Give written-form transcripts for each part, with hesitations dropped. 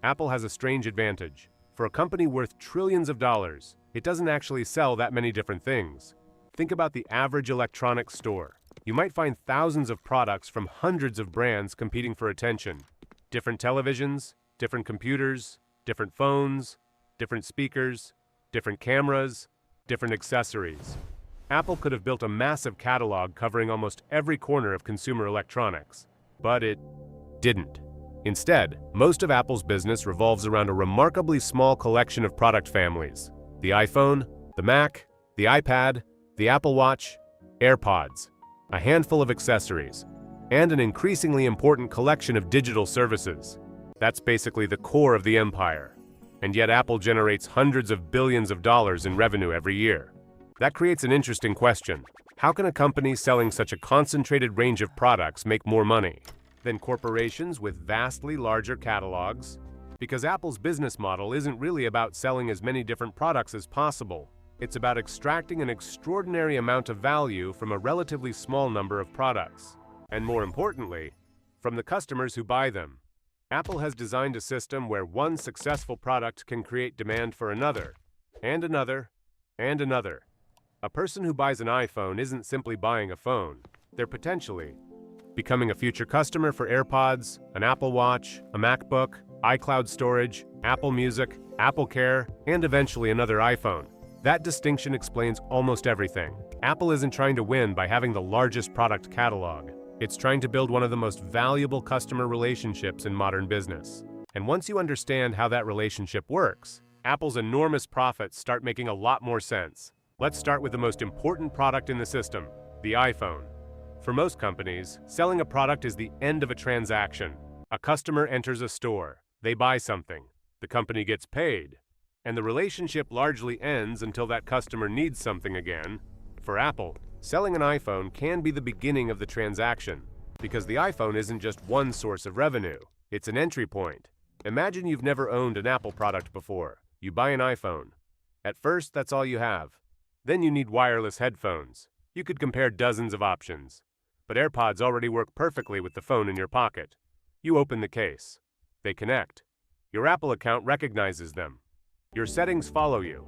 Apple has a strange advantage. For a company worth trillions of dollars, it doesn't actually sell that many different things. Think about the average electronics store. You might find thousands of products from hundreds of brands competing for attention. Different televisions, different computers, different phones, different speakers, different cameras, different accessories. Apple could have built a massive catalog covering almost every corner of consumer electronics, but it didn't. Instead, most of Apple's business revolves around a remarkably small collection of product families: the iPhone, the Mac, the iPad, the Apple Watch, AirPods, a handful of accessories, and an increasingly important collection of digital services. That's basically the core of the empire. And yet Apple generates hundreds of billions of dollars in revenue every year. That creates an interesting question. How can a company selling such a concentrated range of products make more money than corporations with vastly larger catalogs? Because Apple's business model isn't really about selling as many different products as possible. It's about extracting an extraordinary amount of value from a relatively small number of products. And more importantly, from the customers who buy them. Apple has designed a system where one successful product can create demand for another, and another, and another. A person who buys an iPhone isn't simply buying a phone. They're potentially becoming a future customer for AirPods, an Apple Watch, a MacBook, iCloud storage, Apple Music, Apple Care, and eventually another iPhone. That distinction explains almost everything. Apple isn't trying to win by having the largest product catalog. It's trying to build one of the most valuable customer relationships in modern business. And once you understand how that relationship works, Apple's enormous profits start making a lot more sense. Let's start with the most important product in the system, the iPhone. For most companies, selling a product is the end of a transaction. A customer enters a store, they buy something, the company gets paid, and the relationship largely ends until that customer needs something again. For Apple, selling an iPhone can be the beginning of the transaction, because the iPhone isn't just one source of revenue, it's an entry point. Imagine you've never owned an Apple product before. You buy an iPhone. At first, that's all you have. Then you need wireless headphones. You could compare dozens of options. But AirPods already work perfectly with the phone in your pocket. You open the case. They connect. Your Apple account recognizes them. Your settings follow you.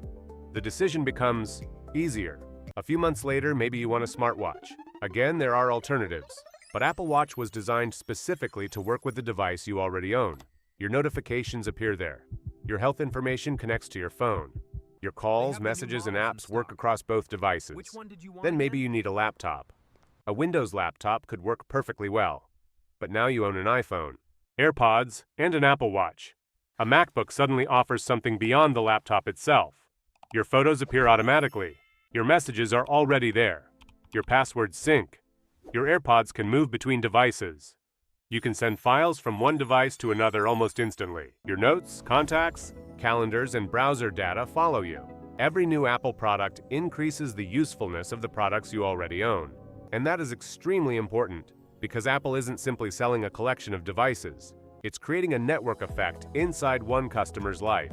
The decision becomes easier. A few months later, maybe you want a smartwatch. Again, there are alternatives. But Apple Watch was designed specifically to work with the device you already own. Your notifications appear there. Your health information connects to your phone. Your calls, messages, and apps work across both devices. Then maybe you need a laptop. A Windows laptop could work perfectly well. But now you own an iPhone, AirPods, and an Apple Watch. A MacBook suddenly offers something beyond the laptop itself. Your photos appear automatically. Your messages are already there. Your passwords sync. Your AirPods can move between devices. You can send files from one device to another almost instantly. Your notes, contacts, calendars, and browser data follow you. Every new Apple product increases the usefulness of the products you already own. And that is extremely important, because Apple isn't simply selling a collection of devices. It's creating a network effect inside one customer's life.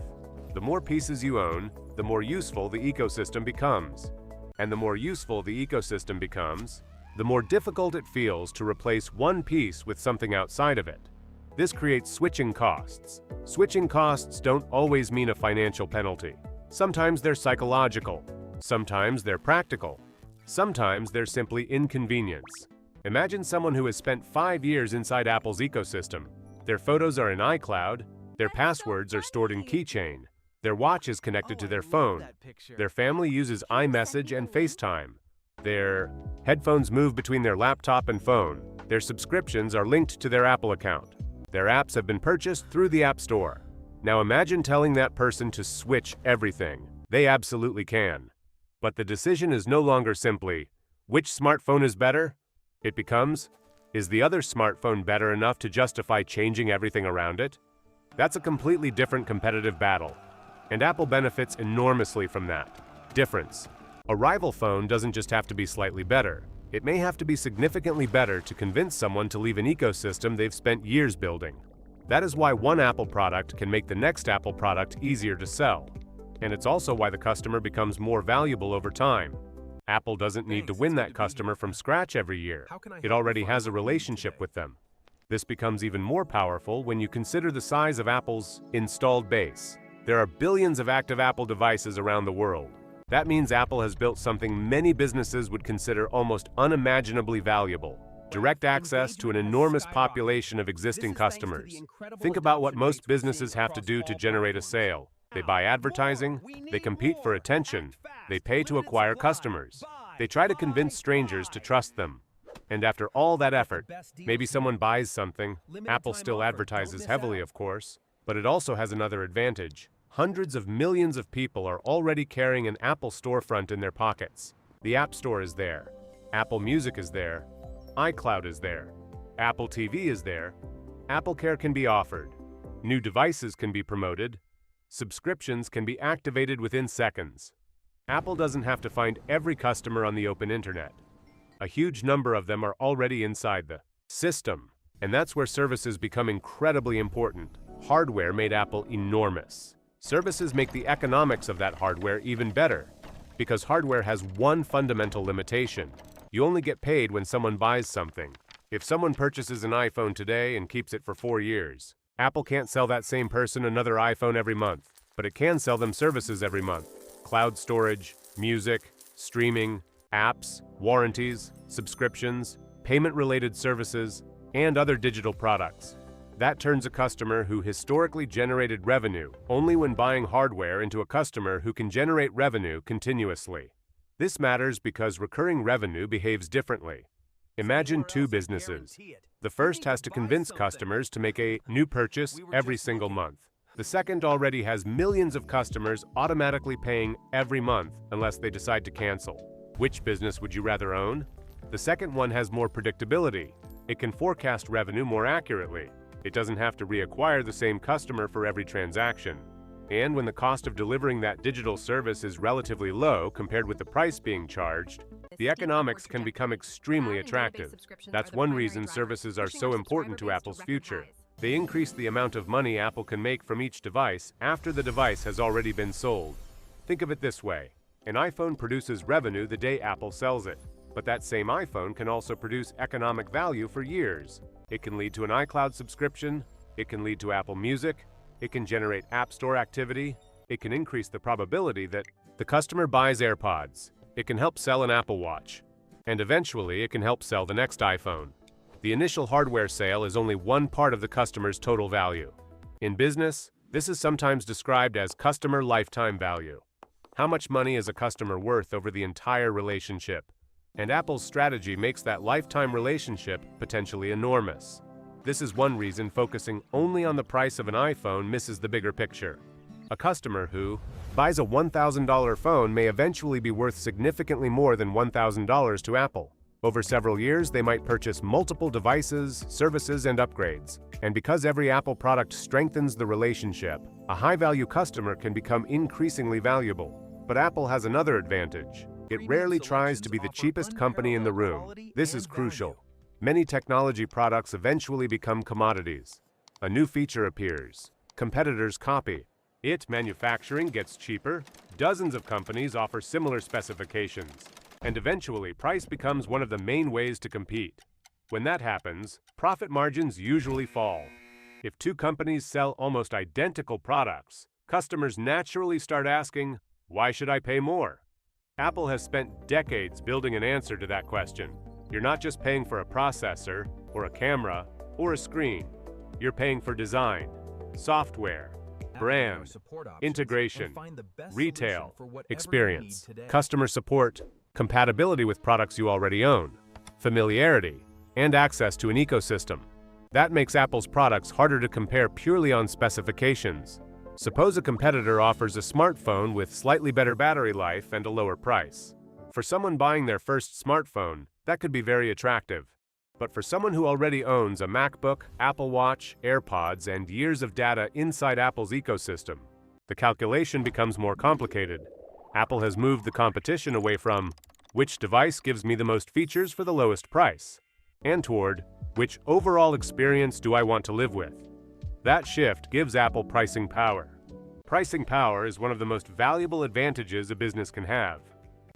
The more pieces you own, the more useful the ecosystem becomes. And the more useful the ecosystem becomes, the more difficult it feels to replace one piece with something outside of it. This creates switching costs. Switching costs don't always mean a financial penalty. Sometimes they're psychological. Sometimes they're practical. Sometimes they're simply inconvenience. Imagine someone who has spent 5 years inside Apple's ecosystem. Their photos are in iCloud, their passwords are stored in Keychain, their watch is connected to their phone, their family uses iMessage and FaceTime, their headphones move between their laptop and phone, their subscriptions are linked to their Apple account, their apps have been purchased through the App Store. Now imagine telling that person to switch everything. They absolutely can. But the decision is no longer simply, which smartphone is better? It becomes, is the other smartphone better enough to justify changing everything around it? That's a completely different competitive battle. And Apple benefits enormously from that. Difference. A rival phone doesn't just have to be slightly better. It may have to be significantly better to convince someone to leave an ecosystem they've spent years building. That is why one Apple product can make the next Apple product easier to sell. And it's also why the customer becomes more valuable over time. Apple doesn't need to win that customer from scratch every year. It already has a relationship with them. This becomes even more powerful when you consider the size of Apple's installed base. There are billions of active Apple devices around the world. That means Apple has built something many businesses would consider almost unimaginably valuable: direct access to an enormous population of existing customers. Think about what most businesses have to do to generate a sale. They buy advertising, they compete for attention, they pay to acquire customers. They try to convince strangers to trust them. And after all that effort, maybe someone buys something. Apple still advertises heavily, of course, but it also has another advantage. Hundreds of millions of people are already carrying an Apple storefront in their pockets. The App Store is there. Apple Music is there. iCloud is there. Apple TV is there. AppleCare can be offered. New devices can be promoted. Subscriptions can be activated within seconds. Apple doesn't have to find every customer on the open internet. A huge number of them are already inside the system, and that's where services become incredibly important. Hardware made Apple enormous. Services make the economics of that hardware even better, because hardware has one fundamental limitation. You only get paid when someone buys something. If someone purchases an iPhone today and keeps it for 4 years, Apple can't sell that same person another iPhone every month, but it can sell them services every month: cloud storage, music, streaming, apps, warranties, subscriptions, payment-related services, and other digital products. That turns a customer who historically generated revenue only when buying hardware into a customer who can generate revenue continuously. This matters because recurring revenue behaves differently. Imagine two businesses. The first has to convince customers to make a new purchase every single month. The second already has millions of customers automatically paying every month unless they decide to cancel. Which business would you rather own? The second one has more predictability. It can forecast revenue more accurately. It doesn't have to reacquire the same customer for every transaction. And when the cost of delivering that digital service is relatively low compared with the price being charged, the economics can become extremely attractive. That's one reason services are so important to Apple's future. They increase the amount of money Apple can make from each device after the device has already been sold. Think of it this way. An iPhone produces revenue the day Apple sells it, but that same iPhone can also produce economic value for years. It can lead to an iCloud subscription, it can lead to Apple Music, it can generate App Store activity, it can increase the probability that the customer buys AirPods, it can help sell an Apple Watch, and eventually it can help sell the next iPhone. The initial hardware sale is only one part of the customer's total value. In business, this is sometimes described as customer lifetime value. How much money is a customer worth over the entire relationship? And Apple's strategy makes that lifetime relationship potentially enormous. This is one reason focusing only on the price of an iPhone misses the bigger picture. A customer who buys a $1,000 phone may eventually be worth significantly more than $1,000 to Apple. Over several years, they might purchase multiple devices, services, and upgrades. And because every Apple product strengthens the relationship, a high-value customer can become increasingly valuable. But Apple has another advantage. It rarely tries to be the cheapest company in the room. This is crucial. Many technology products eventually become commodities. A new feature appears. Competitors copy. Manufacturing gets cheaper. Dozens of companies offer similar specifications. And eventually, price becomes one of the main ways to compete. When that happens, profit margins usually fall. If two companies sell almost identical products, customers naturally start asking, "Why should I pay more?" Apple has spent decades building an answer to that question. You're not just paying for a processor, or a camera, or a screen. You're paying for design, software, brand, integration, retail, experience, customer support, compatibility with products you already own, familiarity, and access to an ecosystem. That makes Apple's products harder to compare purely on specifications. Suppose a competitor offers a smartphone with slightly better battery life and a lower price. For someone buying their first smartphone, that could be very attractive. But for someone who already owns a MacBook, Apple Watch, AirPods, and years of data inside Apple's ecosystem, the calculation becomes more complicated. Apple has moved the competition away from which device gives me the most features for the lowest price, and toward which overall experience do I want to live with. That shift gives Apple pricing power. Pricing power is one of the most valuable advantages a business can have.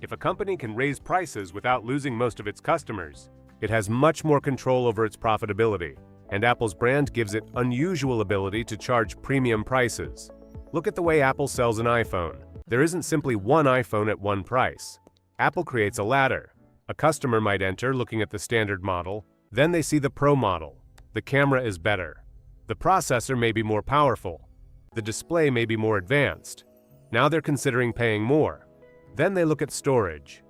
If a company can raise prices without losing most of its customers, it has much more control over its profitability. And Apple's brand gives it unusual ability to charge premium prices. Look at the way Apple sells an iPhone. There isn't simply one iPhone at one price. Apple creates a ladder. A customer might enter looking at the standard model, then they see the Pro model. The camera is better. The processor may be more powerful. The display may be more advanced. Now they're considering paying more. Then they look at storage.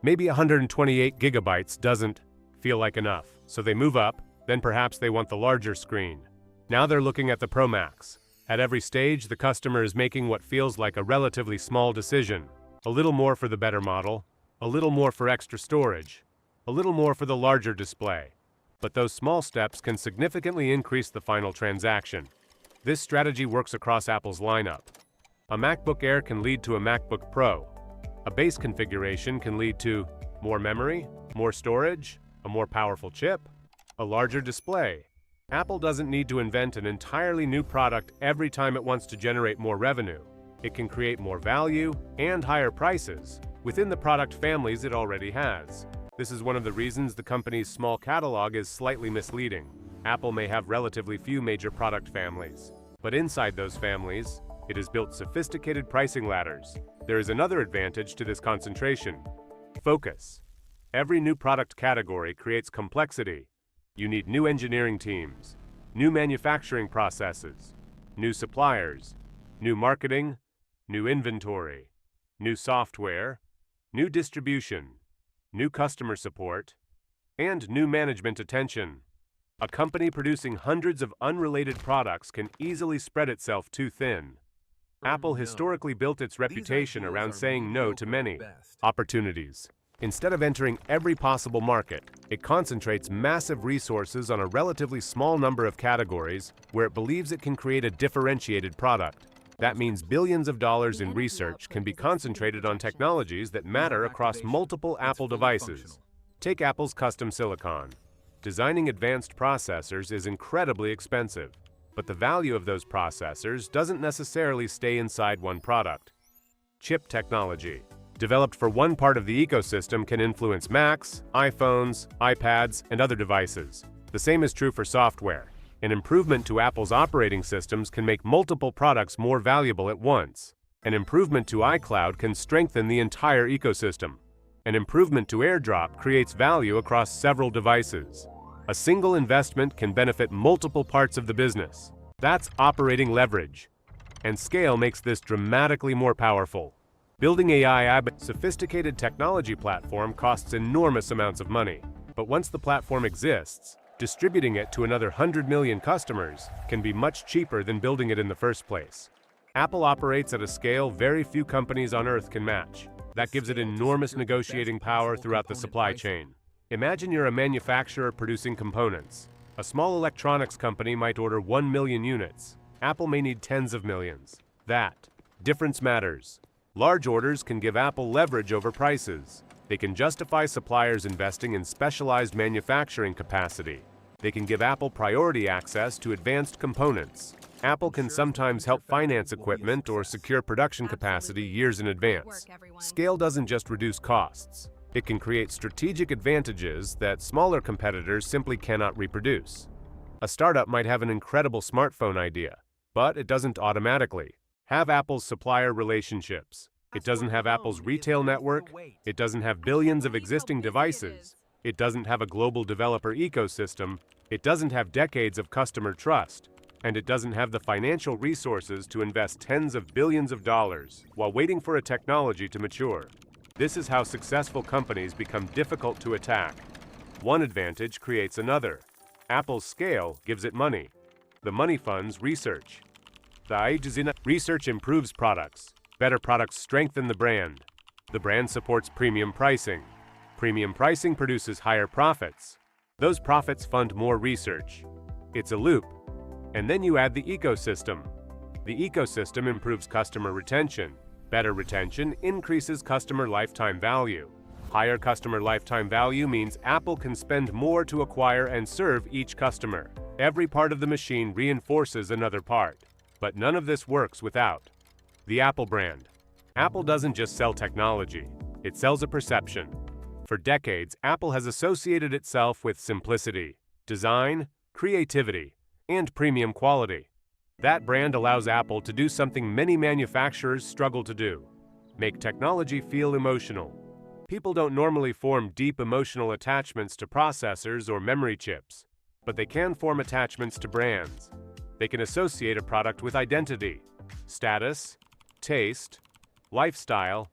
Maybe 128 gigabytes doesn't feel like enough, so they move up, then perhaps they want the larger screen. Now they're looking at the Pro Max. At every stage, the customer is making what feels like a relatively small decision. A little more for the better model, a little more for extra storage, a little more for the larger display. But those small steps can significantly increase the final transaction. This strategy works across Apple's lineup. A MacBook Air can lead to a MacBook Pro. A base configuration can lead to more memory, more storage, a more powerful chip, a larger display. Apple doesn't need to invent an entirely new product every time it wants to generate more revenue. It can create more value and higher prices within the product families it already has. This is one of the reasons the company's small catalog is slightly misleading. Apple may have relatively few major product families, but inside those families, it has built sophisticated pricing ladders. There is another advantage to this concentration: focus. Every new product category creates complexity. You need new engineering teams, new manufacturing processes, new suppliers, new marketing, new inventory, new software, new distribution, new customer support, and new management attention. A company producing hundreds of unrelated products can easily spread itself too thin. Apple historically built its reputation around saying no to many opportunities. Instead of entering every possible market, it concentrates massive resources on a relatively small number of categories where it believes it can create a differentiated product. That means billions of dollars in research can be concentrated on technologies that matter across multiple Apple devices. Take Apple's custom silicon. Designing advanced processors is incredibly expensive, but the value of those processors doesn't necessarily stay inside one product. Chip technology, developed for one part of the ecosystem, can influence Macs, iPhones, iPads, and other devices. The same is true for software. An improvement to Apple's operating systems can make multiple products more valuable at once. An improvement to iCloud can strengthen the entire ecosystem. An improvement to AirDrop creates value across several devices. A single investment can benefit multiple parts of the business. That's operating leverage. And scale makes this dramatically more powerful. Building a sophisticated technology platform costs enormous amounts of money. But once the platform exists, distributing it to another 100 million customers can be much cheaper than building it in the first place. Apple operates at a scale very few companies on Earth can match. That gives it enormous negotiating power throughout the supply chain. Imagine you're a manufacturer producing components. A small electronics company might order 1 million units. Apple may need tens of millions. That difference matters. Large orders can give Apple leverage over prices. They can justify suppliers investing in specialized manufacturing capacity. They can give Apple priority access to advanced components. Apple can sometimes help finance equipment or secure production capacity years in advance. Scale doesn't just reduce costs. It can create strategic advantages that smaller competitors simply cannot reproduce. A startup might have an incredible smartphone idea, but it doesn't automatically have Apple's supplier relationships. It doesn't have Apple's retail network. It doesn't have billions of existing devices. It doesn't have a global developer ecosystem. It doesn't have decades of customer trust. And it doesn't have the financial resources to invest tens of billions of dollars while waiting for a technology to mature. This is how successful companies become difficult to attack. One advantage creates another. Apple's scale gives it money. The money funds research. Research improves products. Better products strengthen the brand. The brand supports premium pricing. Premium pricing produces higher profits. Those profits fund more research. It's a loop. And then you add the ecosystem. The ecosystem improves customer retention. Better retention increases customer lifetime value. Higher customer lifetime value means Apple can spend more to acquire and serve each customer. Every part of the machine reinforces another part. But none of this works without the Apple brand. Apple doesn't just sell technology, it sells a perception. For decades, Apple has associated itself with simplicity, design, creativity, and premium quality. That brand allows Apple to do something many manufacturers struggle to do: make technology feel emotional. People don't normally form deep emotional attachments to processors or memory chips, but they can form attachments to brands. They can associate a product with identity, status, taste, lifestyle,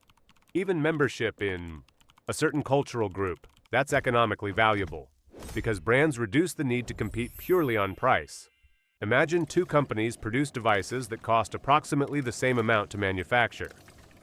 even membership in a certain cultural group. That's economically valuable, because brands reduce the need to compete purely on price. Imagine two companies produce devices that cost approximately the same amount to manufacture.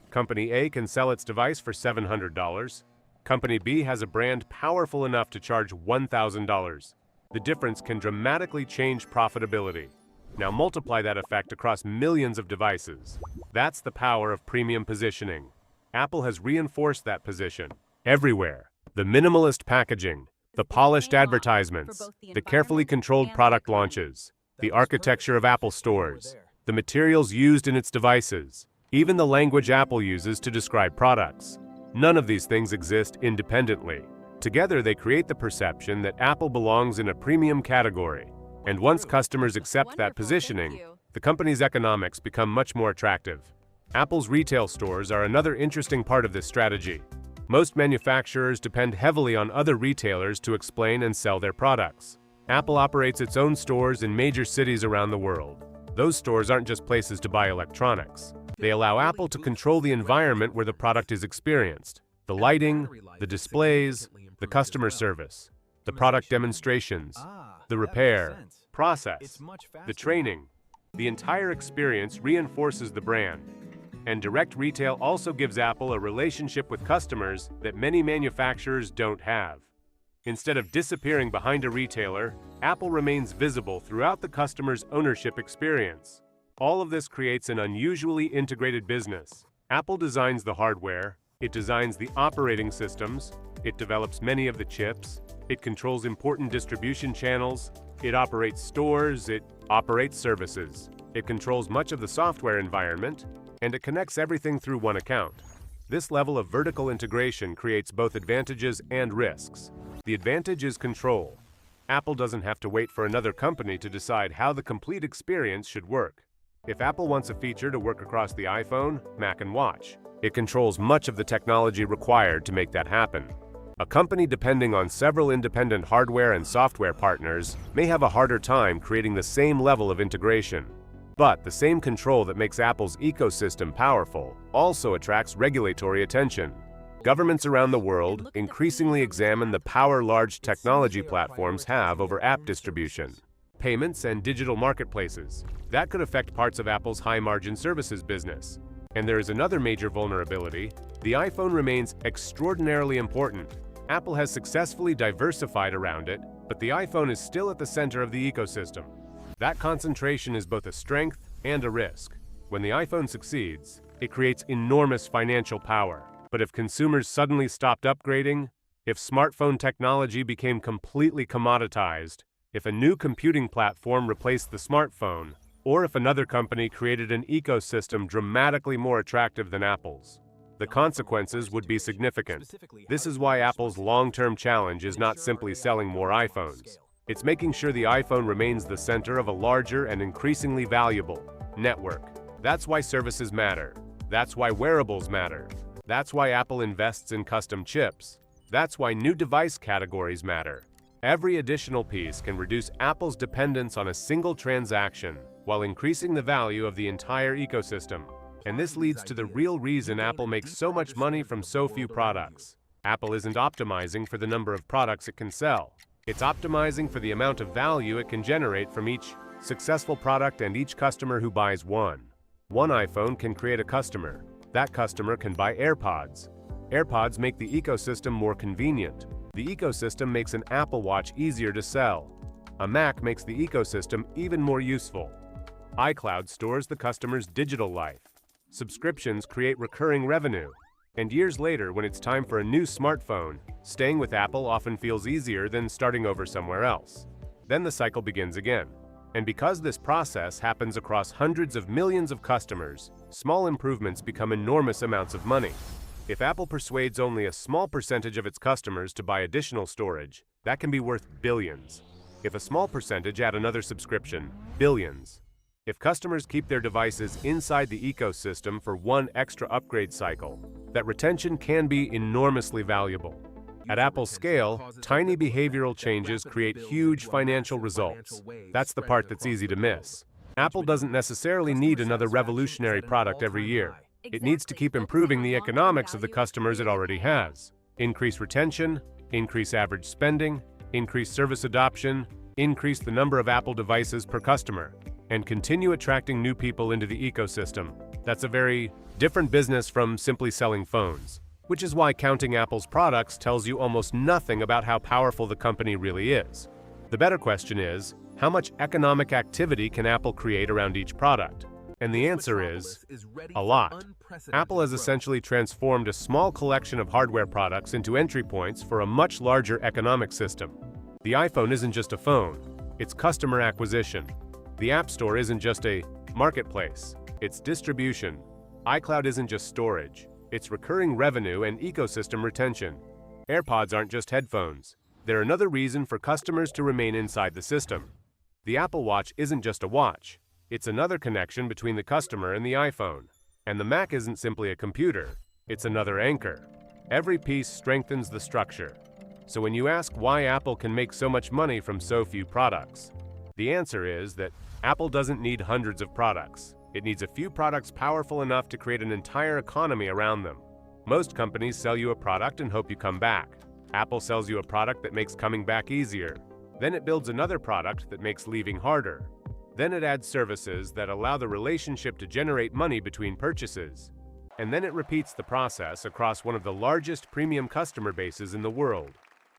Company A can sell its device for $700. Company B has a brand powerful enough to charge $1,000. The difference can dramatically change profitability. Now multiply that effect across millions of devices. That's the power of premium positioning. Apple has reinforced that position everywhere. The minimalist packaging, the polished advertisements, the carefully controlled product launches, the architecture of Apple stores, the materials used in its devices, even the language Apple uses to describe products. None of these things exist independently. Together they create the perception that Apple belongs in a premium category. And once customers accept that positioning, the company's economics become much more attractive. Apple's retail stores are another interesting part of this strategy. Most manufacturers depend heavily on other retailers to explain and sell their products. Apple operates its own stores in major cities around the world. Those stores aren't just places to buy electronics. They allow Apple to control the environment where the product is experienced: the lighting, the displays, the customer service, the product demonstrations, the repair, process, the training. The entire experience reinforces the brand. And direct retail also gives Apple a relationship with customers that many manufacturers don't have. Instead of disappearing behind a retailer, Apple remains visible throughout the customer's ownership experience. All of this creates an unusually integrated business. Apple designs the hardware, it designs the operating systems, it develops many of the chips, it controls important distribution channels, it operates stores, it operates services, it controls much of the software environment, and it connects everything through one account. This level of vertical integration creates both advantages and risks. The advantage is control. Apple doesn't have to wait for another company to decide how the complete experience should work. If Apple wants a feature to work across the iPhone, Mac, and Watch, it controls much of the technology required to make that happen. A company depending on several independent hardware and software partners may have a harder time creating the same level of integration. But the same control that makes Apple's ecosystem powerful also attracts regulatory attention. Governments around the world increasingly examine the power large technology platforms have over app distribution, payments, and digital marketplaces. That could affect parts of Apple's high-margin services business. And there is another major vulnerability. The iPhone remains extraordinarily important. Apple has successfully diversified around it, but the iPhone is still at the center of the ecosystem. That concentration is both a strength and a risk. When the iPhone succeeds, it creates enormous financial power. But if consumers suddenly stopped upgrading, if smartphone technology became completely commoditized, if a new computing platform replaced the smartphone, or if another company created an ecosystem dramatically more attractive than Apple's, the consequences would be significant. This is why Apple's long-term challenge is not simply selling more iPhones. It's making sure the iPhone remains the center of a larger and increasingly valuable network. That's why services matter. That's why wearables matter. That's why Apple invests in custom chips. That's why new device categories matter. Every additional piece can reduce Apple's dependence on a single transaction while increasing the value of the entire ecosystem. And this leads to the real reason Apple makes so much money from so few products. Apple isn't optimizing for the number of products it can sell. It's optimizing for the amount of value it can generate from each successful product and each customer who buys one. One iPhone can create a customer. That customer can buy AirPods. AirPods make the ecosystem more convenient. The ecosystem makes an Apple Watch easier to sell. A Mac makes the ecosystem even more useful. iCloud stores the customer's digital life. Subscriptions create recurring revenue. And years later, when it's time for a new smartphone, staying with Apple often feels easier than starting over somewhere else. Then the cycle begins again. And because this process happens across hundreds of millions of customers, small improvements become enormous amounts of money. If Apple persuades only a small percentage of its customers to buy additional storage, that can be worth billions. If a small percentage add another subscription, billions. If customers keep their devices inside the ecosystem for one extra upgrade cycle, that retention can be enormously valuable. At Apple's scale, tiny behavioral changes create huge financial results. That's the part that's easy to miss. Apple doesn't necessarily need another revolutionary product every year. It needs to keep improving the economics of the customers it already has. Increase retention, increase average spending, increase service adoption, increase the number of Apple devices per customer, and continue attracting new people into the ecosystem. That's a very different business from simply selling phones, which is why counting Apple's products tells you almost nothing about how powerful the company really is. The better question is, how much economic activity can Apple create around each product? And the answer is a lot. Apple has essentially transformed a small collection of hardware products into entry points for a much larger economic system. The iPhone isn't just a phone, it's customer acquisition. The App Store isn't just a marketplace, it's distribution. iCloud isn't just storage, it's recurring revenue and ecosystem retention. AirPods aren't just headphones, they're another reason for customers to remain inside the system. The Apple Watch isn't just a watch, it's another connection between the customer and the iPhone. And the Mac isn't simply a computer, it's another anchor. Every piece strengthens the structure. So when you ask why Apple can make so much money from so few products, the answer is that Apple doesn't need hundreds of products. It needs a few products powerful enough to create an entire economy around them. Most companies sell you a product and hope you come back. Apple sells you a product that makes coming back easier. Then it builds another product that makes leaving harder. Then it adds services that allow the relationship to generate money between purchases. And then it repeats the process across one of the largest premium customer bases in the world.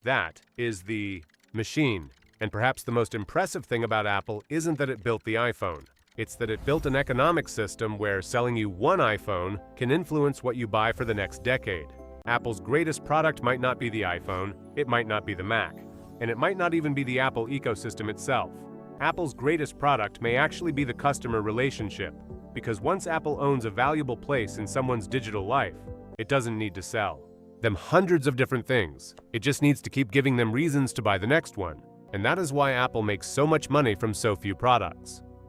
That is the machine. And perhaps the most impressive thing about Apple isn't that it built the iPhone. It's that it built an economic system where selling you one iPhone can influence what you buy for the next decade. Apple's greatest product might not be the iPhone, it might not be the Mac, and it might not even be the Apple ecosystem itself. Apple's greatest product may actually be the customer relationship, because once Apple owns a valuable place in someone's digital life, it doesn't need to sell them hundreds of different things. It just needs to keep giving them reasons to buy the next one. And that is why Apple makes so much money from so few products.